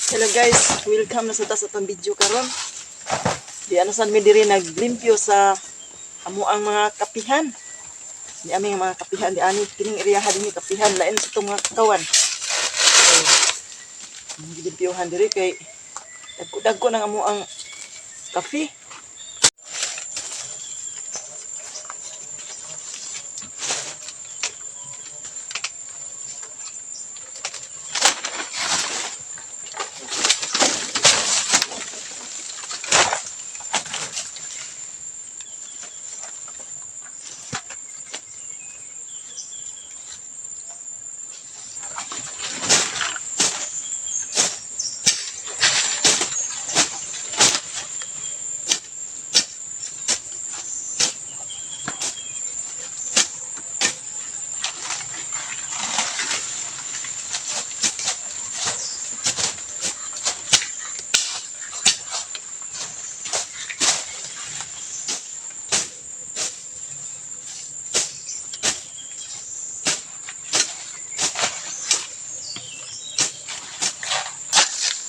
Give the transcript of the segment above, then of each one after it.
Hello guys, welcome na sa taas atong video karon. Di ano san mi diri naglimpyo sa amo ang mga kapihan. Di aming mga kapihan di ani kining area dinhi kapihan lain sa itong mga kawan. So, limpyohan diri kay dagko nang amo ang kape.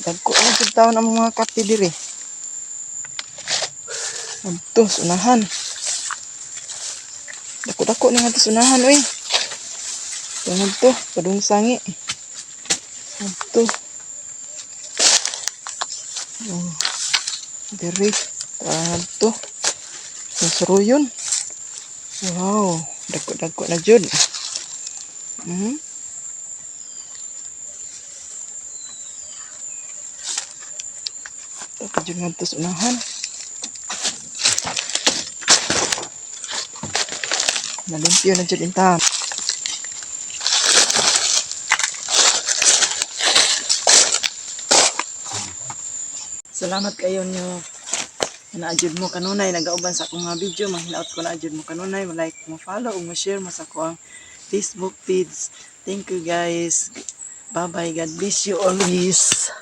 Dagko na jud taon ang mga kape diri. Adto sunahan. Dako-dako ni nga sunahan oy. Tungod to, padung sangi. Adto. Oh. Diri. Adto. Suruyon. Wow, dako-dako na jud. Dapat jud nga to sunahan. Nalimpyo na jud intam. Salamat kayo nyo. Na-adjud mo kanunay, nagauban sa akong mga video, mahinaot ko na-adjud mo kanunay, like, ma-follow, o ma-share mo sa akong Facebook page. Thank you guys. Bye-bye. God bless you always.